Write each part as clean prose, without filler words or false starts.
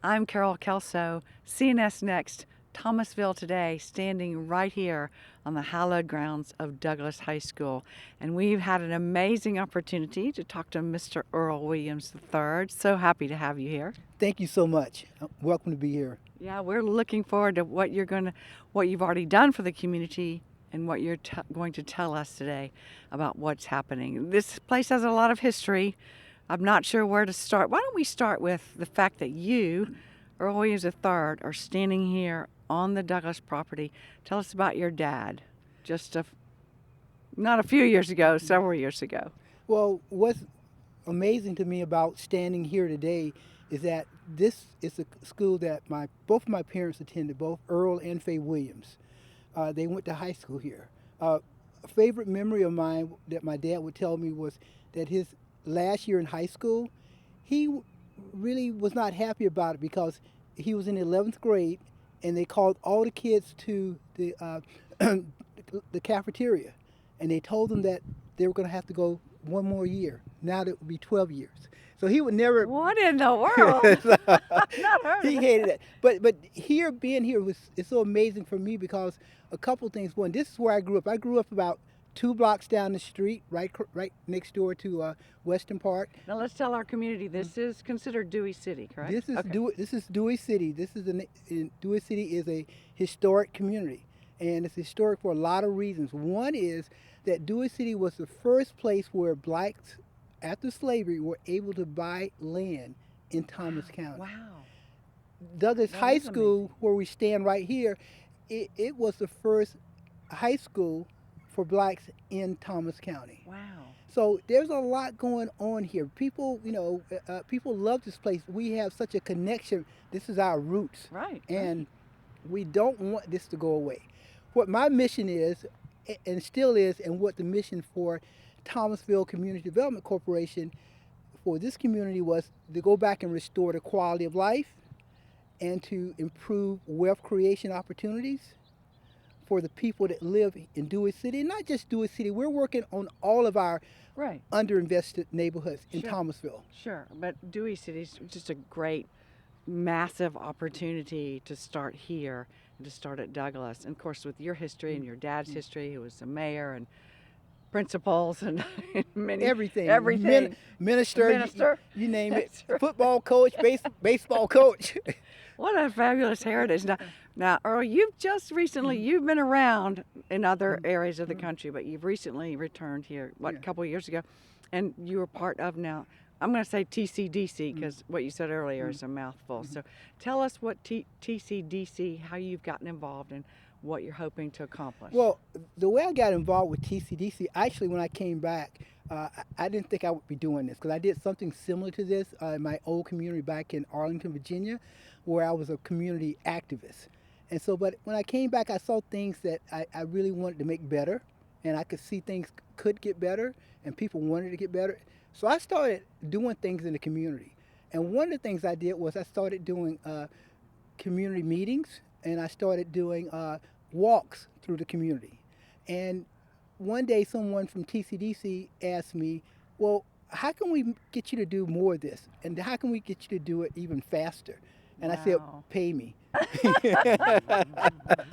I'm Carol Kelso, CNS Next, Thomasville Today, standing right here on the hallowed grounds of Douglas High School. And we've had an amazing opportunity to talk to Mr. Earl Williams III. So happy to have you here. Thank you so much. Welcome to be here. Yeah, we're looking forward to what you've already done for the community and what you're going to tell us today about what's happening. This place has a lot of history. I'm not sure where to start. Why don't we start with the fact that you, Earl Williams III, are standing here on the Douglas property. Tell us about your dad, not a few years ago, several years ago. Well, what's amazing to me about standing here today is that this is a school that both of my parents attended, both Earl and Faye Williams. They went to high school here. A favorite memory of mine that my dad would tell me was that his last year in high school, he really was not happy about it because he was in the 11th grade and they called all the kids to the the cafeteria, and they told them that they were going to have to go one more year. Now that would be 12 years. So he would never. What in the world? I've not heard He of hated it. But being here is so amazing for me because a couple things. One, this is where I grew up. I grew up about 2 blocks down the street, right next door to Western Park. Now let's tell our community this is considered Dewey City, correct? This is okay. This is Dewey City. Dewey City is a historic community, and it's historic for a lot of reasons. One is that Dewey City was the first place where blacks, after slavery, were able to buy land in Thomas County. Wow. Douglas That High is School, amazing. where we stand right here, it was the first high school for blacks in Thomas County. Wow. So there's a lot going on here. People, people love this place. We have such a connection. This is our roots. Right. And we don't want this to go away. What my mission is, and still is, and what the mission for Thomasville Community Development Corporation for this community was to go back and restore the quality of life and to improve wealth creation opportunities for the people that live in Dewey City. And not just Dewey City, we're working on all of our Right. underinvested neighborhoods in Sure. Thomasville. Sure, but Dewey City's just a great, massive opportunity to start here and to start at Douglas. And of course, with your history and your dad's history, who was a mayor and principals and many Everything. everything. Minister. You name it. That's right. Football coach, baseball coach. What a fabulous heritage. Now, Earl, you've been around in other areas of the country, but you've recently returned here, a couple of years ago, and you were part of now, I'm going to say TCDC because what you said earlier is a mouthful. So tell us what TCDC, how you've gotten involved and what you're hoping to accomplish. Well, the way I got involved with TCDC, actually when I came back, I didn't think I would be doing this because I did something similar to this in my old community back in Arlington, Virginia, where I was a community activist. And so, but when I came back, I saw things that I really wanted to make better, and I could see things could get better, and people wanted to get better. So I started doing things in the community. And one of the things I did was I started doing community meetings, and I started doing walks through the community. And one day someone from TCDC asked me, well, how can we get you to do more of this? And how can we get you to do it even faster? And I said, Wow. pay me.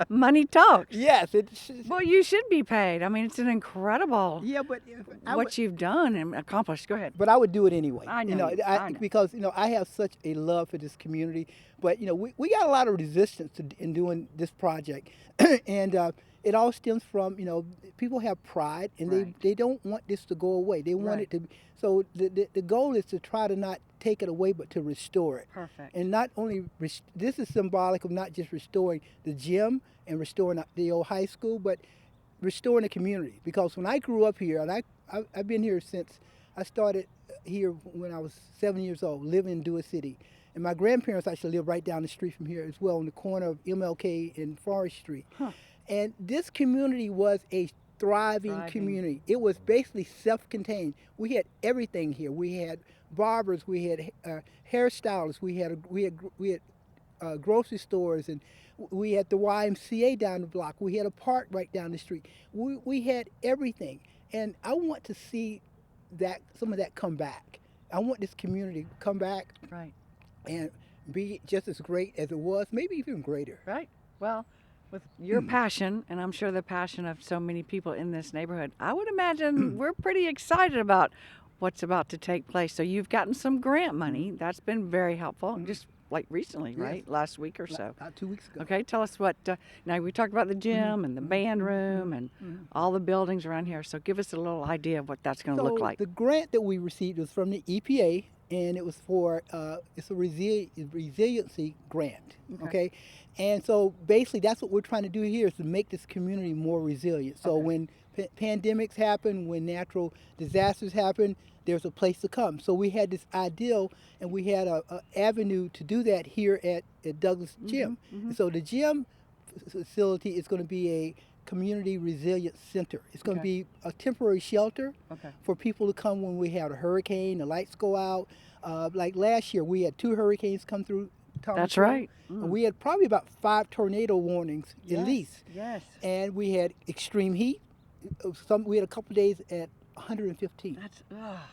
Money talks. Yes. Well, you should be paid. I mean, it's an incredible Yeah, but what you've done and accomplished. Go ahead. But I would do it anyway. I know you- I know. Because I have such a love for this community. But we got a lot of resistance in doing this project, and it all stems from people have pride and Right. they don't want this to go away. They want Right. it to. So the goal is to try to not take it away, but to restore it. Perfect. And not only this is symbolic of not just restoring the gym and restoring the old high school, but restoring the community. Because when I grew up here, and I've been here since I started here when I was 7 years old, living in Dewey City. And my grandparents actually live right down the street from here as well, on the corner of MLK and Forest Street. Huh. And this community was a thriving community. It was basically self-contained. We had everything here. We had barbers, we had hairstylists, we had grocery stores, and we had the YMCA down the block. We had a park right down the street. We had everything, and I want to see some of that come back. I want this community to come back Right. and be just as great as it was, maybe even greater. Right. Well, with your passion, and I'm sure the passion of so many people in this neighborhood, I would imagine we're pretty excited about what's about to take place. So you've gotten some grant money. That's been very helpful, just like recently, Yes. right? Last week or so. About 2 weeks ago. Okay, tell us what. Now we talked about the gym and the band room and all the buildings around here. So give us a little idea of what that's going to look like. The grant that we received was from the EPA, and it was for it's a resiliency grant. Okay. And so basically, that's what we're trying to do here is to make this community more resilient. So when pandemics happen, when natural disasters happen, there's a place to come. So we had this ideal, and we had a avenue to do that here at Douglas Gym. So the gym facility is going to be a community resilience center. It's going to be a temporary shelter for people to come when we have a hurricane, the lights go out. Like last year, we had 2 hurricanes come through Thomasville. That's right. We had probably about 5 tornado warnings at least. Yes. And we had extreme heat. We had a couple of days at 115.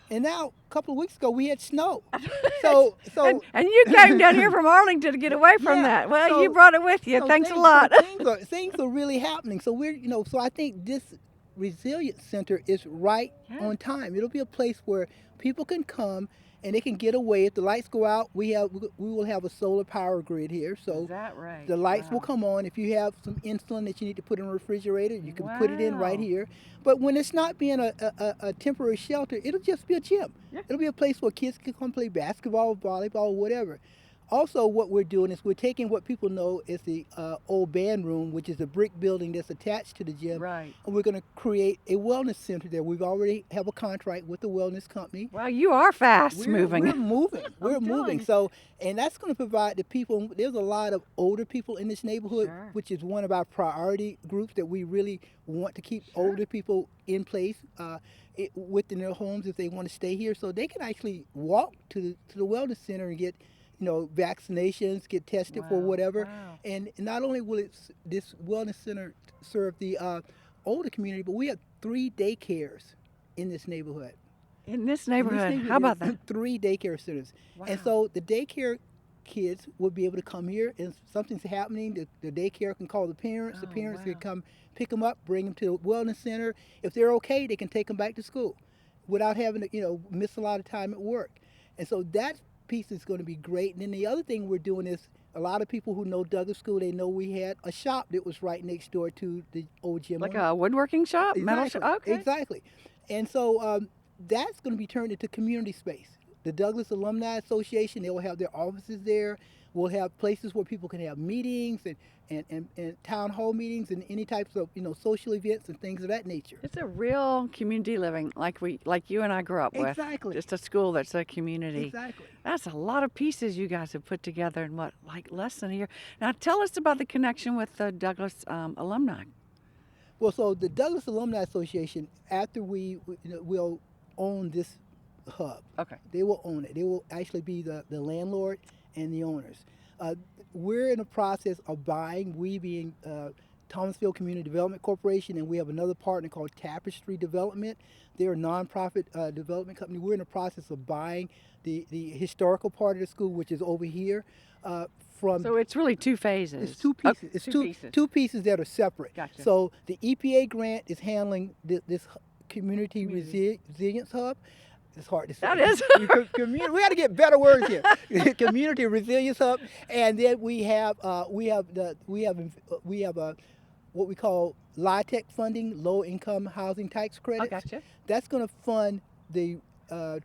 And now, a couple of weeks ago, we had snow. So and you came down here from Arlington to get away from that. Well, you brought it with you. Thanks a lot. Things are really happening. So so I think this resilience center is right on time. It'll be a place where people can come and they can get away. If the lights go out, we will have a solar power grid here. So is that right? the lights will come on. If you have some insulin that you need to put in a refrigerator, you can put it in right here. But when it's not being a temporary shelter, it'll just be a gym. It'll be a place where kids can come play basketball, volleyball, whatever. Also, what we're doing is we're taking what people know is the old band room, which is a brick building that's attached to the gym. Right. And we're going to create a wellness center there. We've already have a contract with the wellness company. Well, you are fast moving. We're moving. We're moving. So, and that's going to provide the people. There's a lot of older people in this neighborhood, which is one of our priority groups that we really want to keep older people in place within their homes if they want to stay here, so they can actually walk to the wellness center and get vaccinations, get tested for whatever. And not only will this wellness center serve the older community, but we have 3 daycares in this neighborhood. In this neighborhood, how about that? 3 daycare centers. And so the daycare kids will be able to come here, and if something's happening, the daycare can call the parents. The parents can come pick them up, bring them to the wellness center. If they're okay, they can take them back to school without having to miss a lot of time at work. And so that piece is going to be great. And then the other thing we're doing is a lot of people who know Douglas School, they know we had a shop that was right next door to the old gym. Like a woodworking shop? Exactly. Metal shop? Okay. Exactly. And so that's going to be turned into community space. The Douglas Alumni Association, they will have their offices there. We'll have places where people can have meetings and town hall meetings and any types of social events and things of that nature. It's a real community living like you and I grew up with. Exactly. Just a school that's a community. Exactly. That's a lot of pieces you guys have put together in less than a year. Now tell us about the connection with the Douglas alumni. Well, so the Douglas Alumni Association, after we'll own this hub. Okay. They will own it. They will actually be the landlord and the owners. We're in the process of buying, we being Thomasville Community Development Corporation, and we have another partner called Tapestry Development. They're a nonprofit development company. We're in the process of buying the historical part of the school, which is over here. So it's really 2 phases. It's 2 pieces. It's two pieces that are separate. Gotcha. So the EPA grant is handling this community resilience hub. It's hard to say. That is. We got to get better words here. Community Resilience Hub, and then we have what we call LIHTC funding, low income housing tax credits. Oh, gotcha. That's going to fund the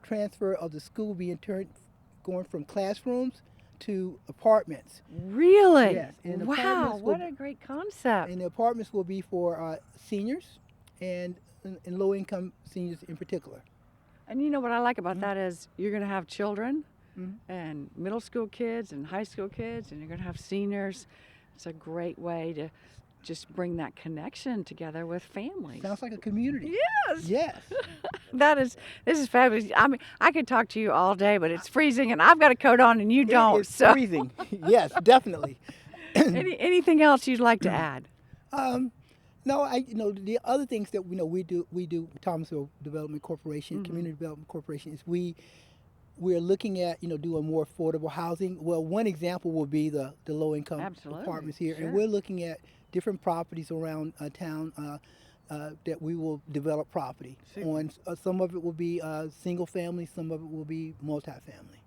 transfer of the school going from classrooms to apartments. Really? Yes. And wow, what a great concept. And the apartments will be for seniors and low income seniors in particular. And you know what I like about that is you're going to have children and middle school kids and high school kids, and you're going to have seniors. It's a great way to just bring that connection together with families. Sounds like a community. Yes. Yes. This is fabulous. I mean, I could talk to you all day, but it's freezing, and I've got a coat on, and you don't. It's freezing. Yes, definitely. Anything else you'd like to add? No, the other things that we do Thomasville Development Corporation, Community Development Corporation, is we we're looking at doing more affordable housing. Well, one example will be the low income Absolutely, apartments here, sure. and we're looking at different properties around town that we will develop property Super. on. Some of it will be single family, some of it will be multifamily,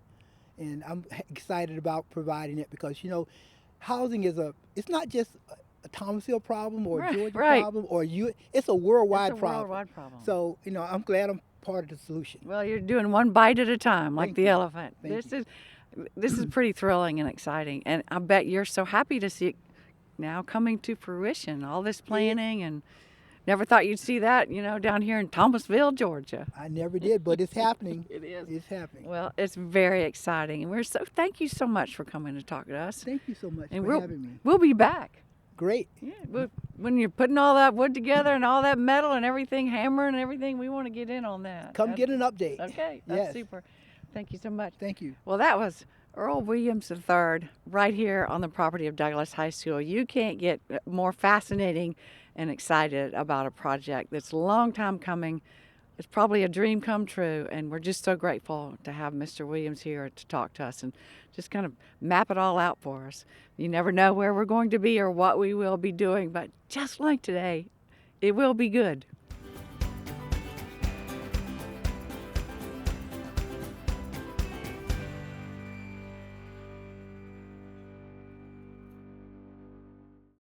and I'm excited about providing it because housing it's not just a Thomasville problem or a Right, Georgia right. problem it's a worldwide It's a problem. worldwide problem. So I'm glad I'm part of the solution. Well, you're doing one bite at a time, like Thank the you. elephant. Thank This is pretty thrilling and exciting, and I bet you're so happy to see it now coming to fruition. All this planning, and never thought you'd see that, down here in Thomasville, Georgia. I never did, but it's happening. It is. It's happening. Well, it's very exciting, and thank you so much for coming to talk to us. Thank you so much And for having me. we'll be back. Great. Yeah, when you're putting all that wood together and all that metal and everything, hammering and everything, we want to get in on that. Come get an update. Okay, that's Yes. super. Thank you so much. Thank you. Well, that was Earl Williams III right here on the property of Douglas High School. You can't get more fascinating and excited about a project that's a long time coming. It's probably a dream come true, and we're just so grateful to have Mr. Williams here to talk to us and just kind of map it all out for us. You never know where we're going to be or what we will be doing, but just like today, it will be good.